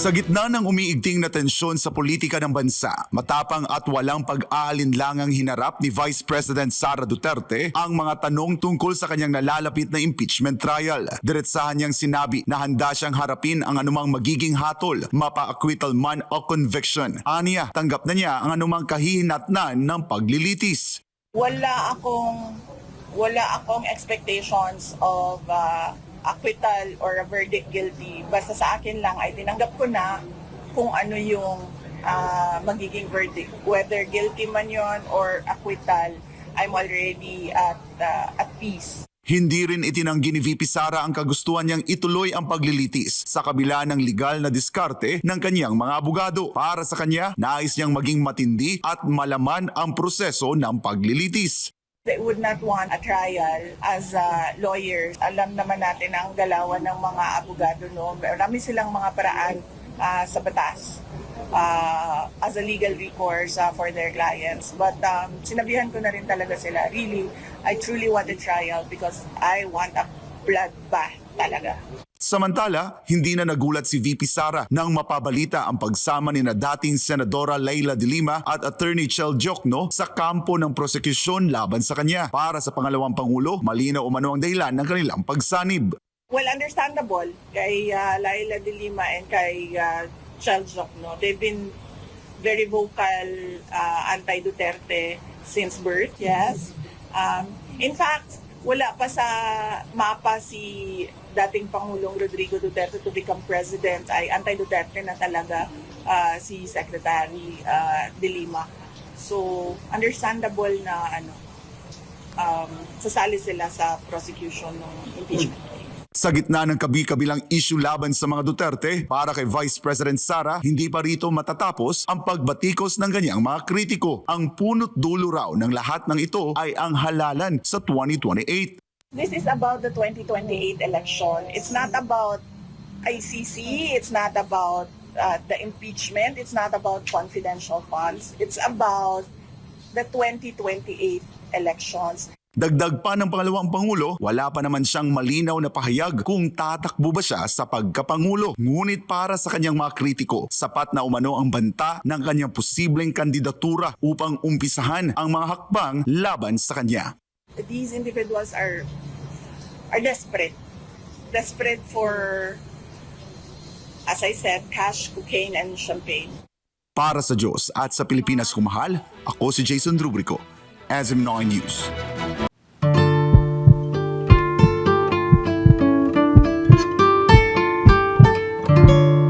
Sa gitna ng umiigting na tensyon sa politika ng bansa, matapang at walang pag-aalinlangang hinarap ni Vice President Sara Duterte ang mga tanong tungkol sa kanyang nalalapit na impeachment trial. Diretsahan niyang sinabi na handa siyang harapin ang anumang magiging hatol, mapa-acquittal man o conviction. Aniya, tanggap na niya ang anumang kahihinatnan ng paglilitis. Wala akong expectations of acquittal or a verdict guilty. Basta sa akin lang ay tinanggap ko na kung ano yung magiging verdict. Whether guilty man yon or acquittal, I'm already at peace. Hindi rin itinanggi ni VP Sara ang kagustuhan niyang ituloy ang paglilitis sa kabila ng legal na diskarte ng kanyang mga abogado. Para sa kanya, nais niyang maging matindi at malaman ang proseso ng paglilitis. They would not want a trial as lawyers. Alam naman natin ang galawan ng mga abogado, no? Marami silang mga paraan sa batas as a legal recourse for their clients. But sinabihan ko na rin talaga sila, really, I truly want a trial because I want a bloodbath talaga. Samantala, hindi na nagulat si VP Sara nang mapabalita ang pagsama ni na dating Senadora Leila de Lima at Attorney Chel Diokno sa kampo ng prosekusyon laban sa kanya. Para sa pangalawang Pangulo, malinaw umano ang dahilan ng kanilang pagsanib. Well, understandable kay Leila de Lima and kay Chel Diokno. They've been very vocal anti-Duterte since birth, yes. In fact, wala pa sa mapa si dating Pangulong Rodrigo Duterte to become president, ay anti-Duterte na talaga si Secretary de Lima. So, understandable na sasali sila sa prosecution ng impeachment. Sa gitna ng kabi-kabilang issue laban sa mga Duterte, para kay Vice President Sara, hindi pa rito matatapos ang pagbatikos ng kanyang mga kritiko. Ang punot dulo raw ng lahat ng ito ay ang halalan sa 2028. This is about the 2028 election. It's not about ICC. It's not about the impeachment. It's not about confidential funds. It's about the 2028 elections. Dagdag pa ng pangalawang Pangulo, wala pa naman siyang malinaw na pahayag kung tatakbo ba siya sa pagkapangulo. Ngunit para sa kanyang mga kritiko, sapat na umano ang banta ng kanyang posibleng kandidatura upang umpisahan ang mga hakbang laban sa kanya. These individuals are desperate. Desperate for, as I said, cash, cocaine, and champagne. Para sa Diyos at sa Pilipinas kumahal, ako si Jason Rubrico, SM9 News.